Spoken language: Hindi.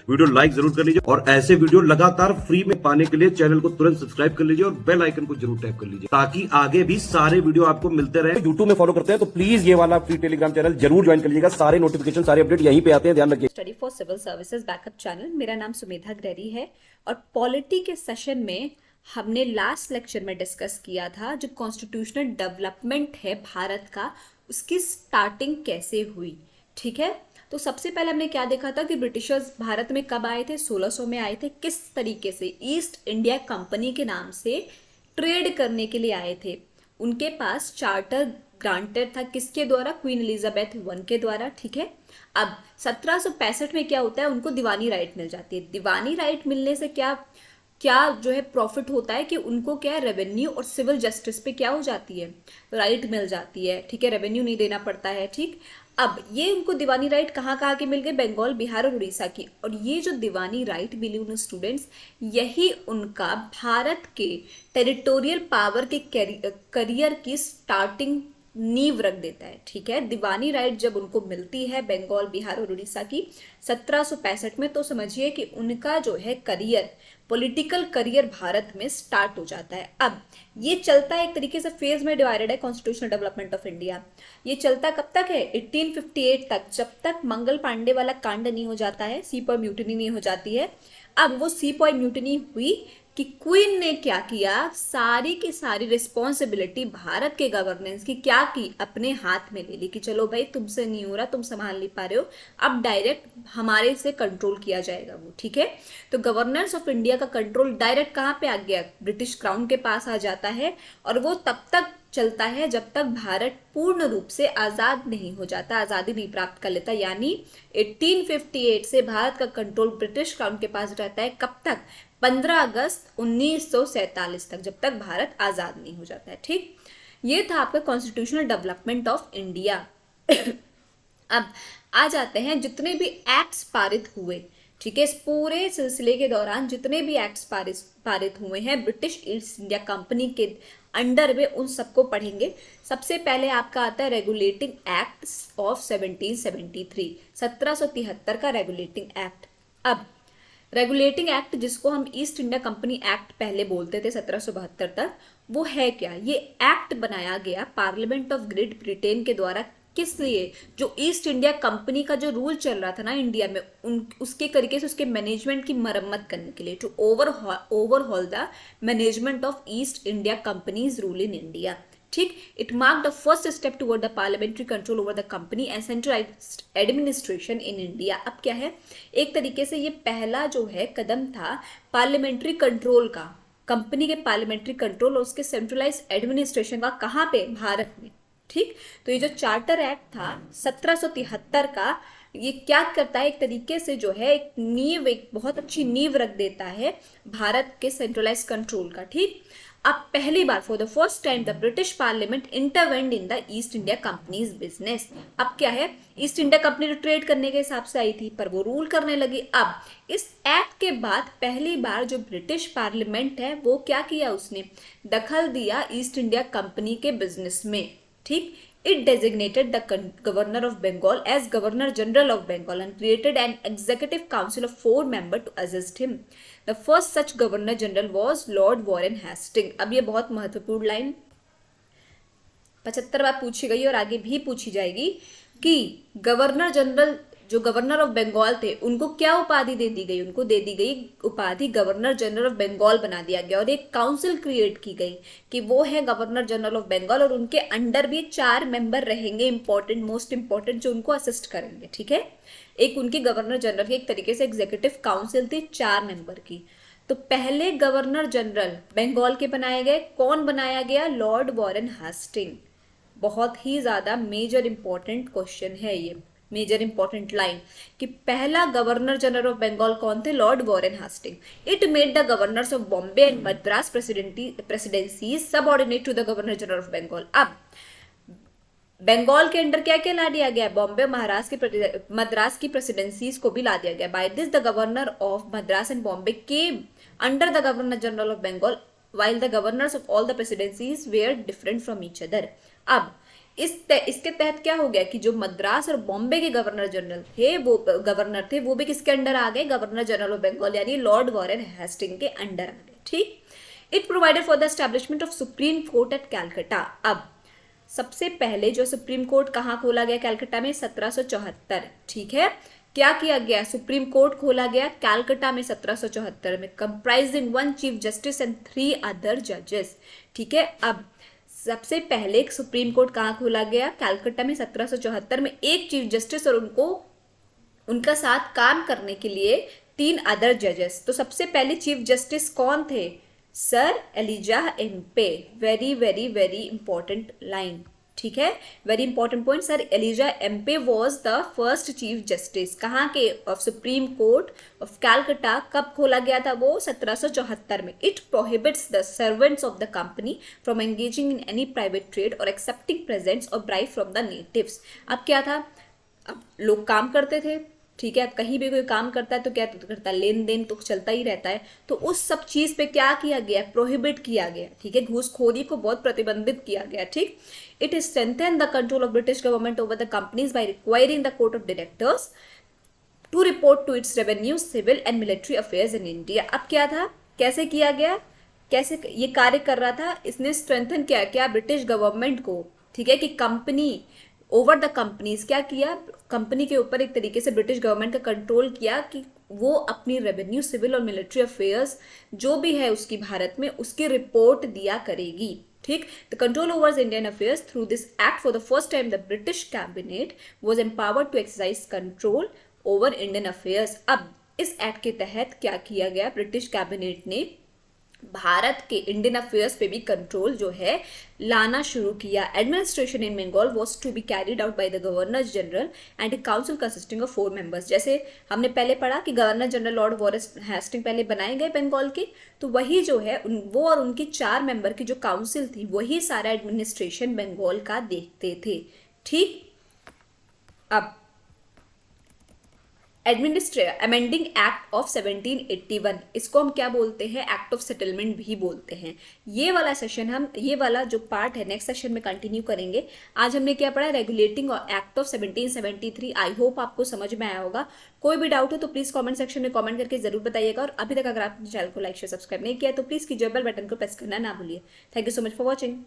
वीडियो लाइक जरूर कर लीजिए और ऐसे वीडियो लगातार फ्री में पाने के लिए चैनल को तुरंत सब्सक्राइब कर लीजिए और बेल आइकन को जरूर टैप कर लीजिए ताकि आगे भी सारे वीडियो आपको मिलते रहे। यूट्यूब में फॉलो करते हैं तो प्लीज ये वाला फ्री टेलीग्राम चैनल जरूर ज्वाइन कर लीजिएगा। सारे नोटिफिकेशन सारे अपडेट यहीं पे आते हैं, ध्यान रखिए। Study for civil services backup channel, मेरा नाम सुमेधा ग्रेरी है और पॉलिटी के सेशन में हमने लास्ट लेक्चर में डिस्कस किया था जो कॉन्स्टिट्यूशनल डेवलपमेंट है भारत का, उसकी स्टार्टिंग कैसे हुई। ठीक है, तो सबसे पहले हमने क्या देखा था कि ब्रिटिशर्स भारत में कब आए थे, 1600 में आए थे। किस तरीके से ईस्ट इंडिया कंपनी के नाम से ट्रेड करने के लिए आए थे। उनके पास चार्टर ग्रांटेड था, किसके द्वारा, क्वीन एलिजाबेथ वन के द्वारा। ठीक है, अब 1765 में क्या होता है, उनको दीवानी राइट मिल जाती है। दीवानी राइट मिलने से क्या क्या जो है प्रॉफिट होता है कि उनको क्या है, रेवेन्यू और सिविल जस्टिस पे क्या हो जाती है, राइट मिल जाती है। ठीक है, रेवेन्यू नहीं देना पड़ता है। ठीक, अब ये उनको दीवानी राइट कहाँ कहाँ की मिल गई, बंगाल, बिहार और उड़ीसा की। और ये जो दीवानी राइट मिली उन स्टूडेंट्स, यही उनका भारत के टेरिटोरियल पावर के करियर की स्टार्टिंग नींव रख देता है। ठीक है, दीवानी राइट जब उनको मिलती है बंगाल, बिहार और उड़ीसा की 1765 में, तो समझिए कि उनका जो है करियर, पॉलिटिकल करियर भारत में स्टार्ट हो जाता है। अब ये चलता है एक तरीके से फेज में डिवाइडेड है कॉन्स्टिट्यूशनल डेवलपमेंट ऑफ इंडिया। ये चलता कब तक है, 1858 तक, जब तक मंगल पांडे वाला कांड नहीं हो जाता है, सीपॉय म्यूटिनी नहीं हो जाती है। अब वो सीपॉय म्यूटिनी हुई कि क्वीन ने क्या किया, सारी की सारी रिस्पॉन्सिबिलिटी भारत के गवर्नेंस की क्या की, अपने हाथ में ले ली कि चलो भाई तुमसे नहीं हो रहा, तुम संभाल नहीं पा रहे हो, अब डायरेक्ट हमारे से कंट्रोल किया जाएगा वो। ठीक है, तो गवर्नेंस ऑफ इंडिया का कंट्रोल डायरेक्ट कहाँ पे आ गया, ब्रिटिश क्राउन के पास आ जाता है। और वो तब तक चलता है जब तक भारत पूर्ण रूप से आजाद नहीं हो जाता, आजादी नहीं प्राप्त कर लेता। यानी 1858 से भारत का कंट्रोल ब्रिटिश क्राउन के पास रहता है, कब तक, 15 अगस्त 1947 तक, जब तक भारत आजाद नहीं हो जाता है। ठीक, ये था आपका कॉन्स्टिट्यूशनल डेवलपमेंट ऑफ इंडिया। अब आ जाते हैं जितने भी एक्ट्स पारित हुए। ठीक है, इस पूरे सिलसिले के दौरान जितने भी एक्ट्स पारित हुए हैं ब्रिटिश ईस्ट इंडिया कंपनी के अंडर में, उन सबको पढ़ेंगे। सबसे पहले आपका आता है रेगुलेटिंग एक्ट ऑफ 1773, 1773 का रेगुलेटिंग एक्ट। अब रेगुलेटिंग एक्ट, जिसको हम ईस्ट इंडिया कंपनी एक्ट पहले बोलते थे 1772 तक, वो है क्या, ये एक्ट बनाया गया पार्लियामेंट ऑफ ग्रेट ब्रिटेन के द्वारा। किस लिए, जो ईस्ट इंडिया कंपनी का जो रूल चल रहा था ना इंडिया में, उसके तरीके से उसके मैनेजमेंट की मरम्मत करने के लिए, to overhaul the management of East India Company's rule in India. ठीक, it mark the first step toward the parliamentary control over the company and centralised administration in India. अब क्या है, एक तरीके से ये पहला जो है कदम था पार्लियामेंट्री कंट्रोल का, कंपनी के पार्लियामेंट्री कंट्रोल और उसके सेंट्रलाइज एडमिनिस्ट्रेशन का, कहाँ पे, भारत में। ठीक, तो ये जो चार्टर एक्ट था 1773 का, ये क्या करता है, एक तरीके से जो है एक नींव, एक बहुत अच्छी नींव रख देता है भारत के सेंट्रलाइज कंट्रोल का। ठीक, अब पहली बार for the first time the British parliament intervened in the East India company's business. अब क्या है, ईस्ट इंडिया कंपनी तो ट्रेड करने के हिसाब से आई थी, पर वो रूल करने लगी। अब इस एक्ट के बाद पहली बार जो ब्रिटिश पार्लियामेंट है वो क्या किया, उसने दखल दिया ईस्ट इंडिया कंपनी के बिजनेस में। ठीक, it designated the governor of Bengal as governor general of Bengal and created an executive council of 4 members to assist him. The first such governor general was Lord Warren Hastings. अब ये बहुत महत्वपूर्ण लाइन 75 बार पूछी गई और आगे भी पूछी जाएगी कि गवर्नर जनरल, जो गवर्नर ऑफ बंगाल थे, उनको क्या उपाधि दे दी गई, उनको दे दी गई उपाधि गवर्नर जनरल ऑफ बंगाल बना दिया गया। और एक काउंसिल क्रिएट की गई कि वो है गवर्नर जनरल ऑफ बंगाल और उनके अंडर भी 4 मेंबर रहेंगे, इंपॉर्टेंट, मोस्ट इंपॉर्टेंट, जो उनको असिस्ट करेंगे। ठीक है, एक उनकी गवर्नर जनरल की एक तरीके से एग्जीक्यूटिव काउंसिल थी 4 मेंबर की। तो पहले गवर्नर जनरल बंगाल के बनाए गए, कौन बनाया गया, लॉर्ड वॉरेन हास्टिंग। बहुत ही ज्यादा मेजर इंपॉर्टेंट क्वेश्चन है ये, मेजर इंपॉर्टेंट लाइन कि पहला गवर्नर जनरल ऑफ बंगाल कौन थे, Lord Warren Hasting. It made the governors of Bombay and Madras presidency subordinate to the governor general of Bengal. अब बंगाल के अंडर क्या क्या ला दिया गया, बॉम्बे, मद्रास की प्रेसिडेंसीज को भी ला दिया गया। By this the governor of Madras and Bombay came under the governor general of Bengal while the governors of all the presidencies were different from each other. अब इसके तहत क्या हो गया कि जो मद्रास और बॉम्बे के गवर्नर थे वो भी किसके अंडर आ गए, गवर्नर जनरल ऑफ बंगाल यानी लॉर्ड वॉरेन हेस्टिंग के अंडर आ गए। ठीक, it provided for the establishment of supreme court at Calcutta. अब सबसे पहले जो सुप्रीम कोर्ट कहाँ खोला गया, कैलकाटा में 1774। ठीक है, क्या किया गया, सुप्रीम कोर्ट खोला गया कैलकाटा में 1774 में, comprising 1 chief justice and 3 other जजेस। ठीक है, अब सबसे पहले सुप्रीम कोर्ट कहाँ खोला गया, कैलकाटा में 1774 में, 1 चीफ जस्टिस और उनका साथ काम करने के लिए 3 अदर जजेस। तो सबसे पहले चीफ जस्टिस कौन थे, sir Elijah Impey. Very very very important line. ठीक है, very important point, sir Elijah Impey was the first chief justice कहाँ के, of supreme court of Calcutta. कब खोला गया था वो, 1774 में। It prohibits the servants of the company from engaging in any private trade और एक्सेप्टिंग प्रेजेंट्स और ब्राइब फ्रॉम द नेटिव्स। अब क्या था, अब लोग काम करते थे, ठीक है, अब कहीं भी कोई काम करता है तो क्या करता है, लेन देन तो चलता ही रहता है। तो उस सब चीज पे क्या किया गया, प्रोहिबिट किया गया। ठीक है, घूसखोरी को बहुत प्रतिबंधित किया गया। ठीक, it strengthen the control of British government over the companies by requiring the court of directors to report to its revenue, civil and military affairs in India. अब क्या था, कैसे किया गया, कैसे ये कार्य कर रहा था, इसने स्ट्रेंथन क्या ब्रिटिश गवर्नमेंट को। ठीक है, कि कंपनी ओवर द कंपनीज, क्या किया, कंपनी के ऊपर एक तरीके से ब्रिटिश गवर्नमेंट का कंट्रोल किया कि वो अपनी रेवेन्यू, सिविल और मिलिट्री अफेयर्स जो भी है उसकी भारत में, उसकी रिपोर्ट दिया करेगी। ठीक, the control over Indian affairs through this act for the first time the British cabinet was empowered to exercise control over Indian affairs. अब इस एक्ट के तहत क्या किया गया, ब्रिटिश कैबिनेट ने भारत के इंडियन अफेयर्स पे भी कंट्रोल जो है लाना शुरू किया। Administration in Bengal was to be carried out by the governor general and a council consisting of 4 members. जैसे हमने पहले पढ़ा कि governor general lord Warren Hastings पहले बनाए गए बंगाल के, तो वही जो है वो और उनकी 4 मेंबर की जो काउंसिल थी वही सारा एडमिनिस्ट्रेशन बंगाल का देखते थे। ठीक, अब अमेंडिंग एक्ट ऑफ 1781, इसको हम क्या बोलते हैं, एक्ट ऑफ सेटलमेंट भी बोलते हैं। ये वाला सेशन हम, ये वाला जो पार्ट है नेक्स्ट सेशन में कंटिन्यू करेंगे। आज हमने क्या पढ़ा, regulating act of 1773। I hope आपको समझ में आया होगा। कोई भी डाउट हो तो प्लीज कमेंट सेक्शन में कमेंट करके जरूर बताइएगा। और अभी तक अगर आपने चैनल को लाइक शेयर सब्सक्राइब नहीं किया तो प्लीज कीजिए, बेल बटन को प्रेस करना ना भूलिए। Thank you so much for watching.